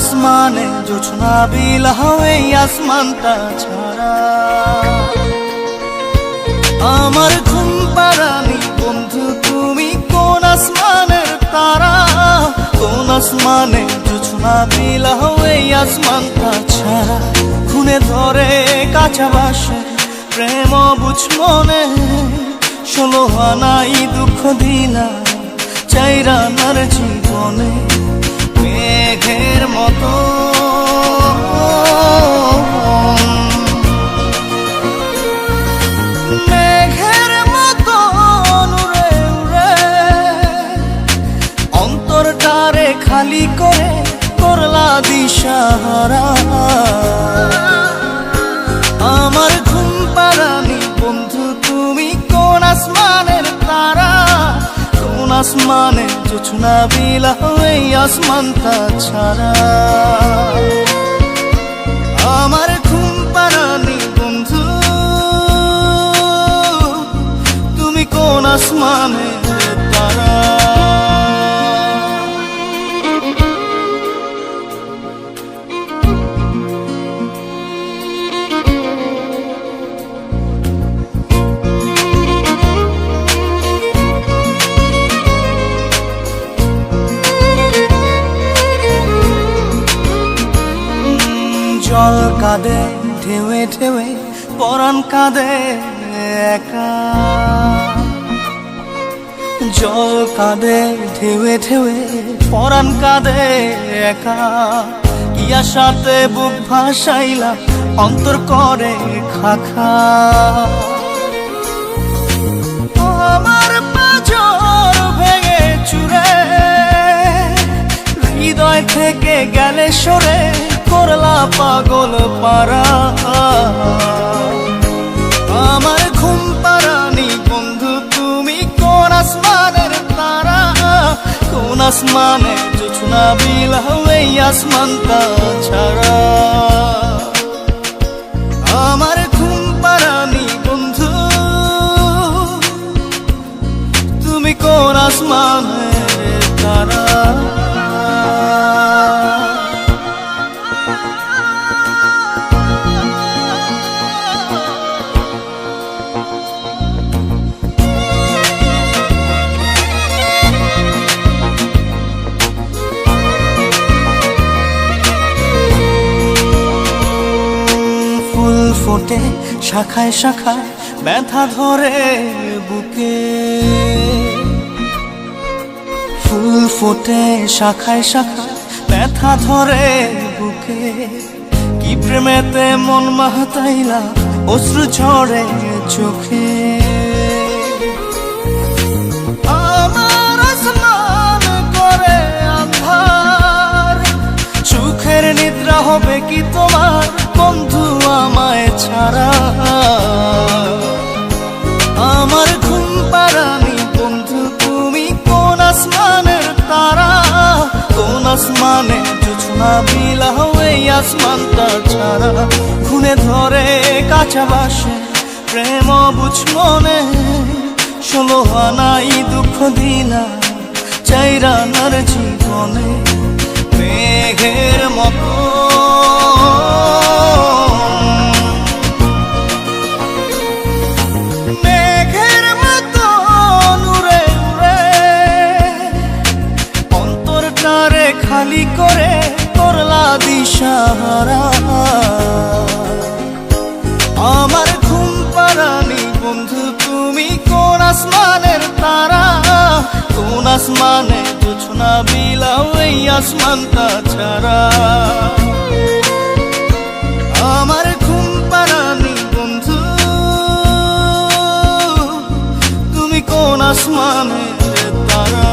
আসমানে জোছনা বিলাহ এই আসমানটা ছাড়া আমার ঘুম পাড়ানি বন্ধু তুমি কোন আসমানের তারা কোন আসমানে জোছনা বিলাহ এই আসমানটা ছাড়া খুনে ধরে কাঁচা বাসে প্রেম বুঝ মনে 16 আনাই দুঃখ দিলা চাইরা নার জীবনে মেঘের মতো মেঘের মতো উড়ে উড়ে অন্তরটারে খালি করে করলা দিশাহারা আমার ঘুম পাড়ানি বন্ধু তুমি কোন আসমানের তারা কোন আসমানে জোছনা বিলাহ এই আসমানটা ছাড়া আমার ঘুম পাড়ানি বন্ধু তুমি কোন আসমানের তারা জল কাঁদে ঢেউে ঢেউে পরাণ কাঁদে একা জল কাঁদে ঢেউে ঢেউে পরাণ কাঁদে একা ইয়া সাথে বুক ভাসাইলা অন্তর করে খাখা আমার পাঁজর ভেঙে চুরে হৃদয় থেকে গেলে সরে করলা পাগল পারা আমার ঘুম পাড়ানি বন্ধু তুমি কোন আসমানের তারা কোন আসমানে জোছনা বিলাহ এই আসমানটা ছাড়া আমার ঘুম পাড়ানি বন্ধু তুমি কোন আসমানের তারা ফোটে শাখায় শাখায় ব্যথা ধরে বুকে ফুল ফোটে শাখায় শাখায় ব্যথা ধরে বুকে কি প্রেমেতে মন মাতাইলা অশ্রু ঝরে চোখে আমার আসমান করে আন্ধার সুখের নিদ্রা হবে কি তোমার বন্ধু আমায় ছাড়া আমার ঘুম পাড়ানি বন্ধু তুমি কোন আসমানের তারা কোন আসমানে জোছনা বিলাহ এই আসমানটা ছাড়া খুনে ধরে কাঁচা বাসে প্রেম বুঝ মনে 16 আনাই দুঃখ দিলা চাইরা নার জীবনে মেঘের মতো মেঘের মতো উড়ে উড়ে অন্তরটারে খালি করে করলা দিশাহারা আমার ঘুম পাড়ানি বন্ধু তুমি কোন আসমানের তারা কোন আসমানে জোছনা বিলাহ এই আসমানটা ছাড়া আমার ঘুম পাড়ানি বন্ধু তুমি কোন আসমানের তারা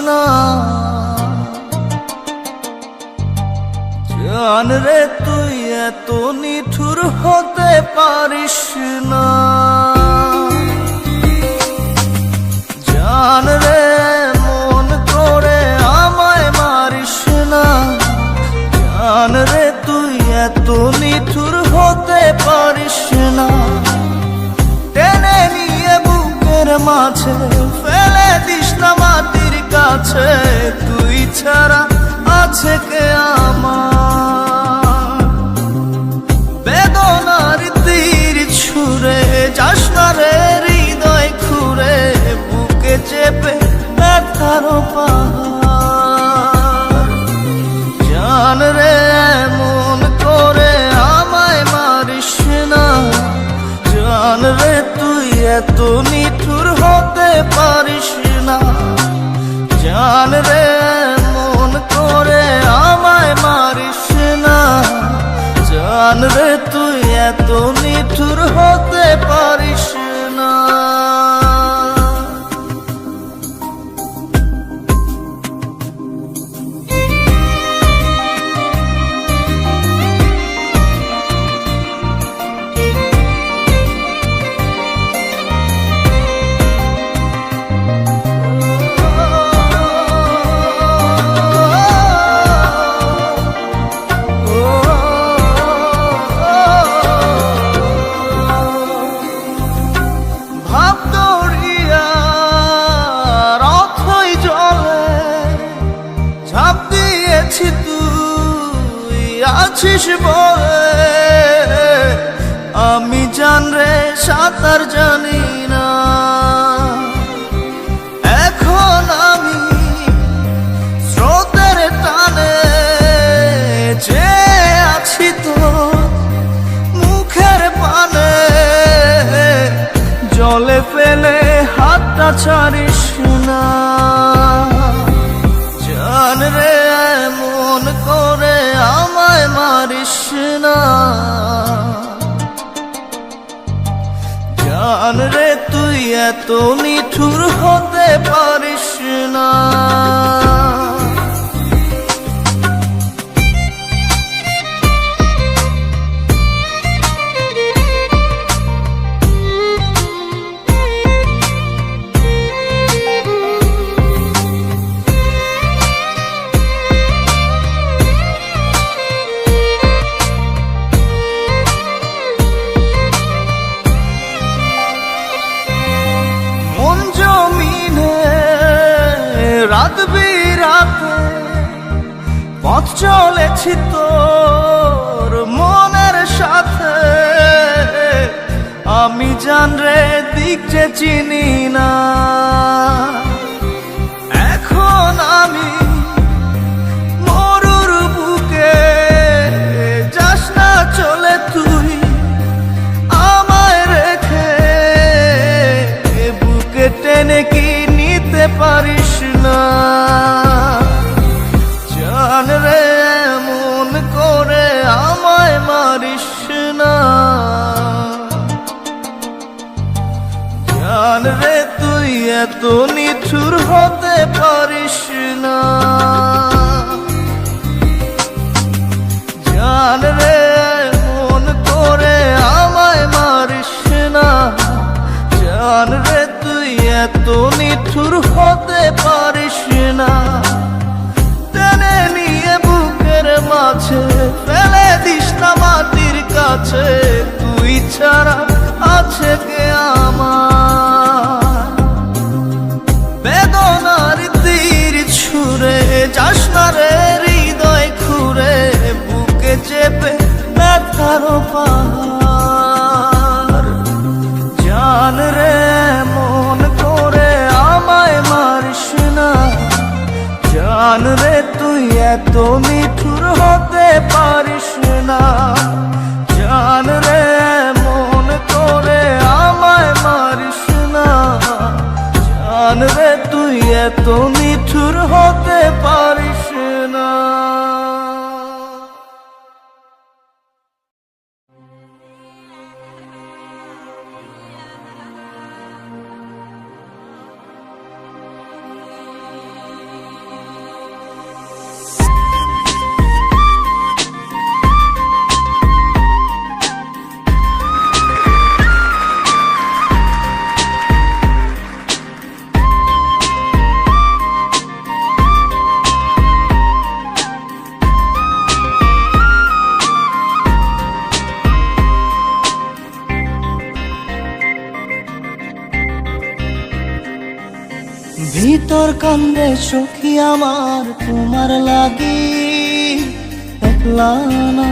না। জান রে তুই এত নিঠুর হতে পারিস না। জান রে মন করে আমায় মারিস না। জান রে তুই এত নিঠুর হতে পারিস না। টেনে নিয়ে বুকের মাঝে ফেলে দিস না মাটির কাছে। তুই ছাড়া আছে কে আমার? বেদনার তীর ছুঁড়ে যাস না রে হৃদয় খুঁড়ে। বুকে চেপে ব্যথার পাহাড়। জান রে এমন করে আমায় মারিস না। জান রে তুই এত নিঠুর হতে পারিস না। জান রে মন করে আমায় মারিস না। জান রে তুই এত নিঠুর হতে পারিস না। আছিস বলে আমি জান রে সাঁতার জানি না। এখন আমি স্রোতের টানে যে আছি তো মুখের পানে। জলে ফেলে হাতটা ছাড়িস না। জান রে এমন করে আমায় মারিস না। জান রে তুই এত নিঠুর হতে পারিস না। রাত বিরাতে পথ চলেছি তোর মনের সাথে। আমি জান রে দিক যে চিনি না। এখন আমি মরুর বুকে যাস না চলে তুই আমায় রেখে। বুকে টেনে কি নিতে পারিস না। জান রে এমন করে আমায় মারিস না। জান রে তুই এত নিঠুর হতে পারিস না। জান রে এমন করে আমায় মারিস না। জান রে তুই এত নিঠুর হতে পারিস না। টেনে নিয়ে বুকের মাঝে ফেলে দিস না মাটির কাছে। তুই ছাড়া আছে কে আমার? বেদনার তীর ছুঁড়ে যাস না রে হৃদয় খুঁড়ে। বুকে চেপে ব্যথার পাহাড়। জান রে মন করে আমায় মারিস না। জান রে তুই এত নিঠুর হতে পারিস না। জান রে মন করে আমায় মারিস না। জান রে তুই এত নিঠুর হতে পারিস না। কান্দে সখী আমার তোমার লাগি একলা না।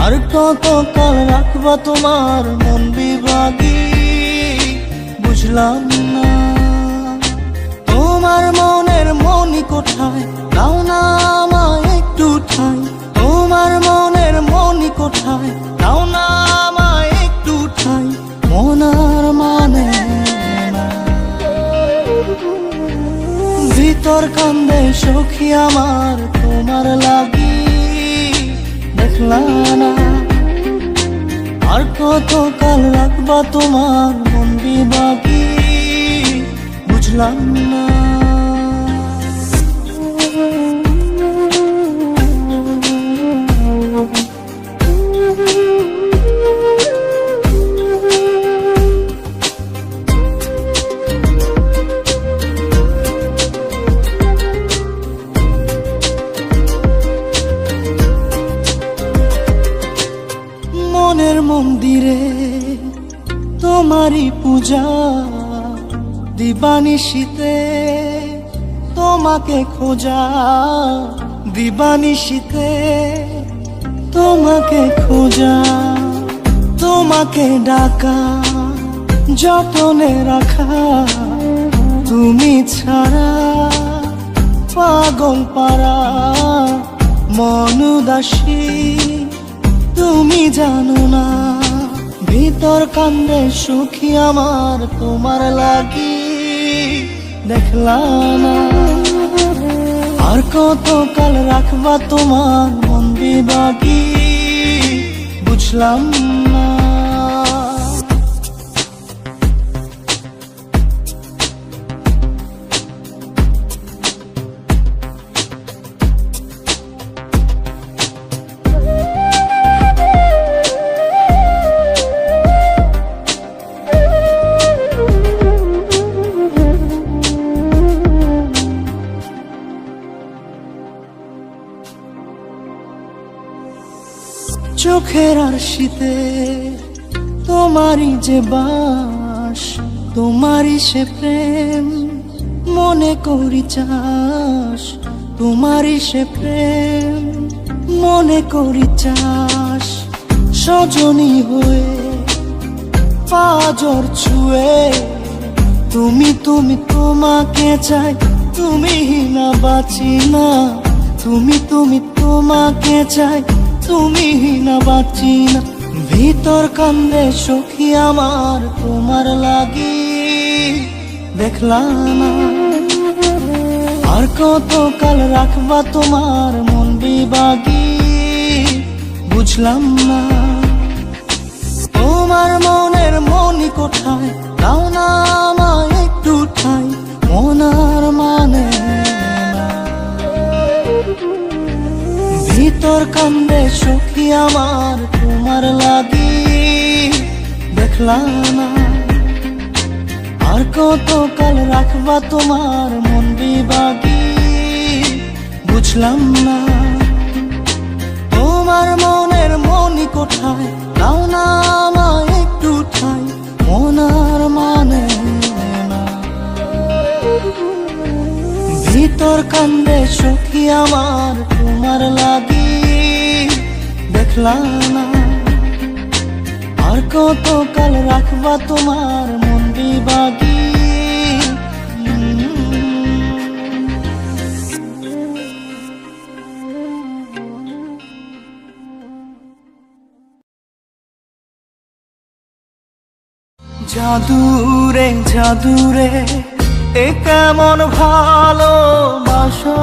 আর কত কাল রাখবা তোমার মন বিভাগী বুঝলাম না। তোমার মনের মনি কোঠায় দাও না আমায় একটু ঠাই। তোমার মনের মনি কোঠায় দাও না আমায় একটু ঠাই। মনার মানে না। ভিতর কান্দে সখী আমার তোমার লাগি দেখলা না। আর কত কাল রাখবা তোমার মন বিভাগী বুঝলাম না। মনের মন্দিরে তোমারই পূজা দিবানিশীতে তোমাকে খোঁজা। দিবানিশীতে তোমাকে খোঁজা। তোমাকে ডাকা যতনে রাখা। তুমি ছাড়া পাগল পারা মন উদাসী তুমি জানো না। ভিতর কান্দে সুখী আমার তোমার লাগি দেখলা না। আর কত কাল রাখবা তোমার মন বিভাগী বুঝলাম না। চোখের আরশিতে তোমারই যে বাস। তোমারই সে প্রেম মনে করি চাস। তোমারই সে প্রেম মনে করি চাস। সজনী হয়ে পাজর ছুঁয়ে তুমি তুমি তোমাকে চাই। তুমি না বাঁচি না। তুমি তুমি তোমাকে চাই। তুমি না বাঁচি না। ভিতর কান্দে সখী আমার তোমার লাগি দেখলা না। আর কত কাল রাখবা তোমার মন বিভাগী বুঝলাম না। তোমার মনের মনি কোঠায় দাও না আমায় একটু ঠাই। মনার মানে না। ভিতর কান্দে সখী আমার তোমার লাগি দেখলা না। আর কত কাল রাখবা তোমার মন বিভাগী বুঝলাম না। তোমার মনের মনি কোঠায় দাও না আমায় একটু ঠাই। মনার মানে না। ভিতর কান্দে সখী আমার তোমার লাগি দেখলা না। আর কত কাল রাখবা তোমার মন বিভাগী। জাদুরে জাদুরে এ কেমন ভালোবাসা।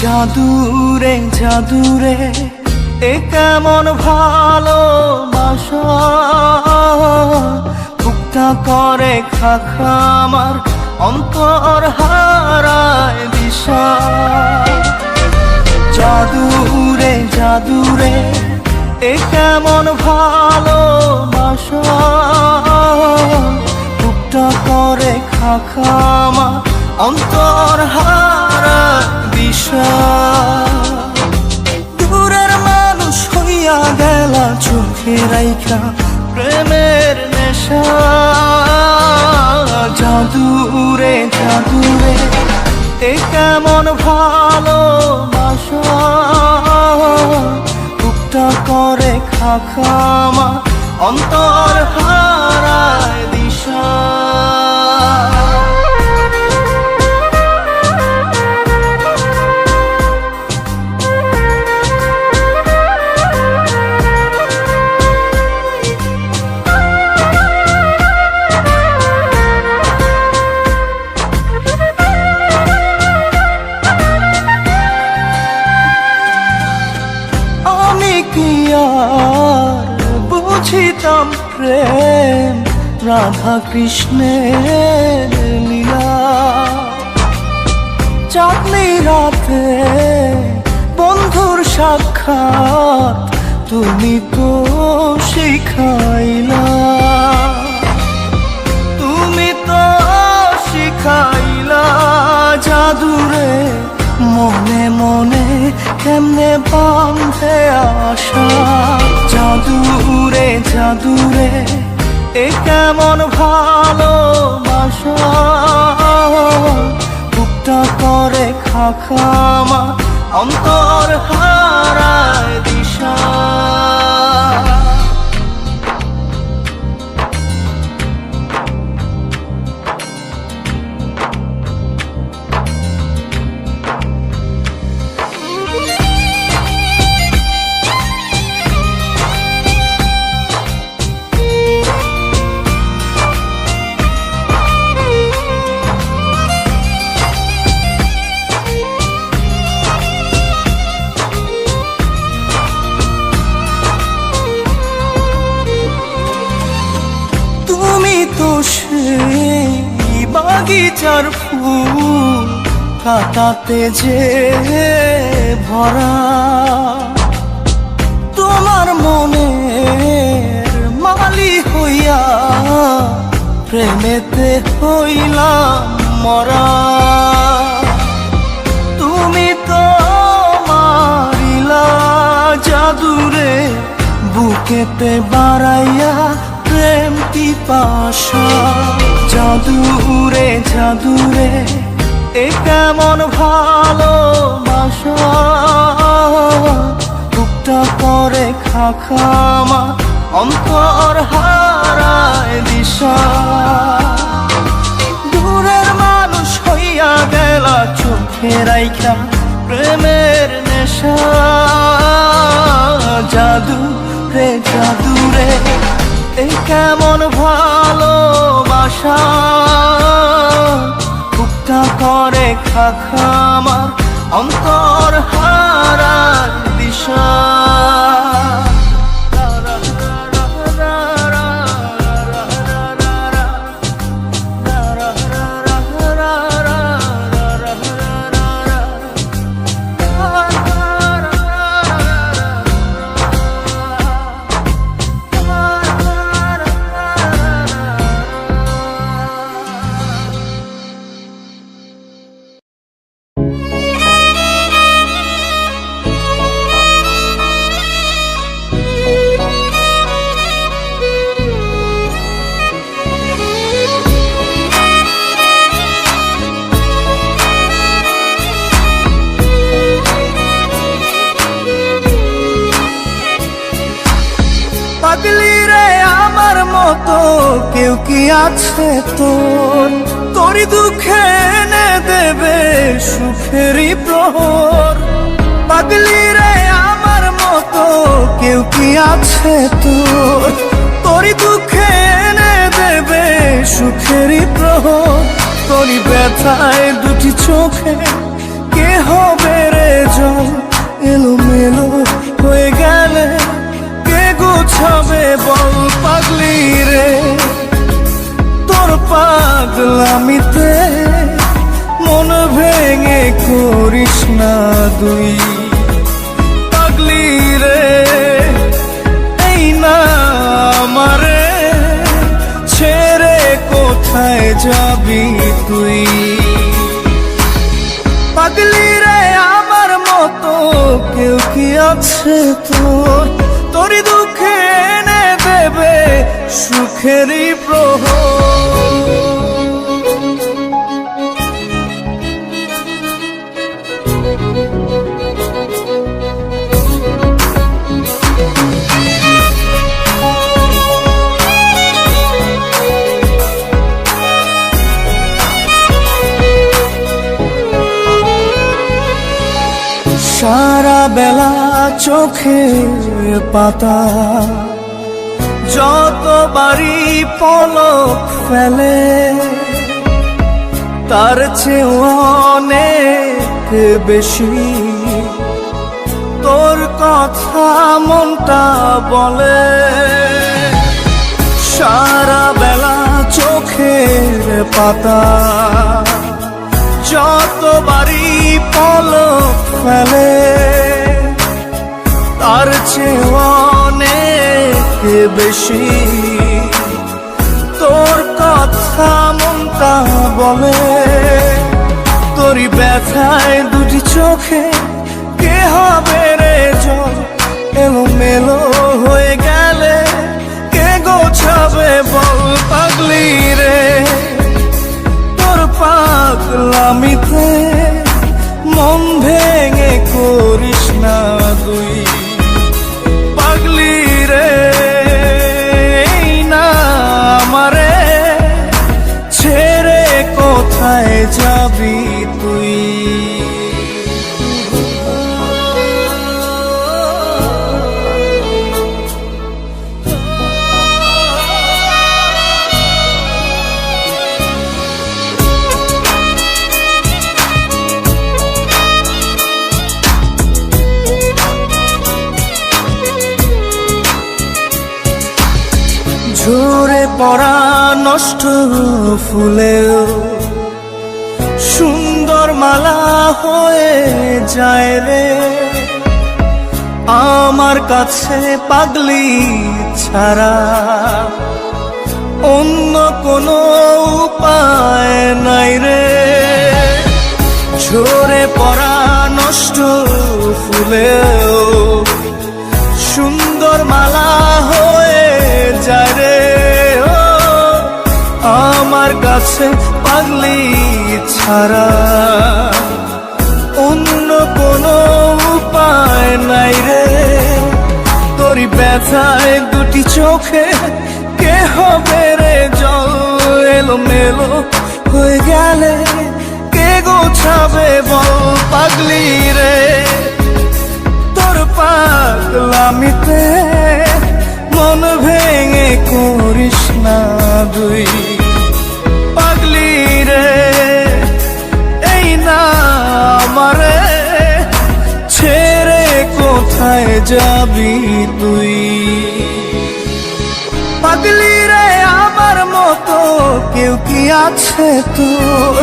জাদুরে জাদুরে এ কেমন ভালোবাসা। বুক বুকটা করে খাখা আমার অন্তর হারায় দিশা। জাদুরে জাদুরে এ কেমন ভালোবাসা, বুকটা করে খাখা আমার অন্তর হারায় দিশা। দূরের মানুষ হইয়া গেলা চোখে রাইখা প্রেমের নেশা। জাদুরে জাদুরে এ কেমন ভালোবাসা, বুকটা করে খাখা আমার অন্তর হারায় দিশা। বুঝিতাম প্রেম রাধা কৃষ্ণের লীলা, চাঁদনি রাতে বন্ধুর সাক্ষাৎ তুমি তো শিখাইলা। তুমি তো শিখাইলা জাদুরে মনে মনে কেমনে বাঁধে আশা। জাদুরে জাদুরে এ কেমন ভালোবাসা, বুকটা করে খাখা আমার অন্তর হারায় দিশা। বাগিচার ফুল কাটাতে যে ভরা, তোমার মনের মালি হইয়া প্রেমেতে হইলাম মরা। তুমি তো মারিলা জাদুরে বুকেতে বাড়াইয়া প্রেম পিপাসা। জাদুরে জাদুরে এ কেমন ভালোবাসা, বুকটা করে খাখা আমার অন্তর হারায় দিশা। দূরের মানুষ হইয়া গেলা চোখে রাইখা প্রেমের নেশা। জাদুরে জাদুরে এ কেমন ভালোবাসা, বুকটা করে খাখা আমার অন্তর হারায় দিশা। পাগলি রে আমার মতো কেউ কি আছে তোর, তোরই দুঃখে এনে দেবে সুখেরই প্রহর। পাগলি রে আমার মতো কেউ কি আছে তোর, তোরই দুঃখে এনে দেবে সুখেরই প্রহর। তোরই ব্যথায় দুটি চোখে কে হবে রে জল, এলোমেলো হয়ে গেলে কে গুছাবে বল। পাগলি রে পাগলামিতে মন ভেঙে করিস না দুই। পাগলি রে এই না আমারে ছেড়ে কোথায় যাবি তুই। পাগলি রে আমার মতো কেউ কি আছে তোর, তোরই দুঃখে এনে দেবে সুখেরই প্রহর। সারা বেলা চোখের পাতা যতবারই পলক ফেলে, তার চেয়ে অনেক বেশি তোর কথা মনটা বলে। সারা বেলা চোখের পাতা যতবারই পলক ফেলে, তার চেয়ে অনেক বেশি তোর কথা মনটা বলে। তোরই ব্যথায় দুটি চোখে কে হবে রে জল, এলোমেলো হয়ে গেলে কে গোছাবে বল। পাগলি রে তোর পাগলামিতে মন ভেঙে করিস না দুই। পাগলি রে এই না আমারে ছেড়ে কোথায় যাবি তুই। ঝরে পড়া নষ্ট ফুলেও সুন্দর মালা হয়ে যায় রে আমার কাছে। পাগলি ছাড়া অন্য কোনো উপায় নাই রে। ঝরে পড়া নষ্ট ফুলেও সুন্দর মালা হয়ে যায় রে আমার কাছে। পাগলি ছাড়া অন্য কোনো উপায় নাই রে। তোরই ব্যথায় দুটি চোখে কে হবে রে জল, এলোমেলো হয়ে গেলে কে গোছাবে বল। পাগলি রে তোর পাগলামিতে মন ভেঙে করিস না দুই। পাগলি রে এই না আমারে ছেড়ে কোথায় যাবি তুই। পাগলি রে আমার মতো কেউ কি আছে তোর,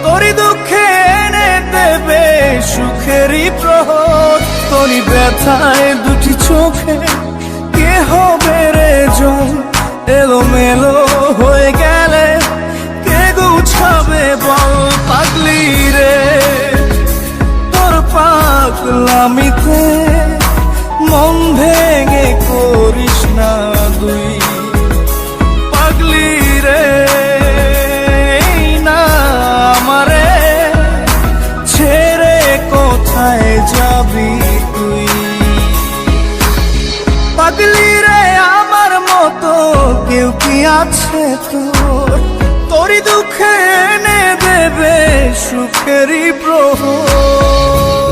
তোরই দুঃখে এনে দেবে সুখেরই প্রহর। তোরই ব্যথায় দুটি চোখে কে হবে রে জল, এলোমেলো হয়ে গেলে কে গুছাবে বল। পাগলি রে তোর পাগলামিতে মন ভেঙে করিস না দুই। পাগলি রে এই না আমারে ছেড়ে কোথায় যাবি তুই। পাগলি রে আমার মতো কেউ কি আছে তোর, তোরই দুঃখে এনে দেবে সুখেরই প্রহর।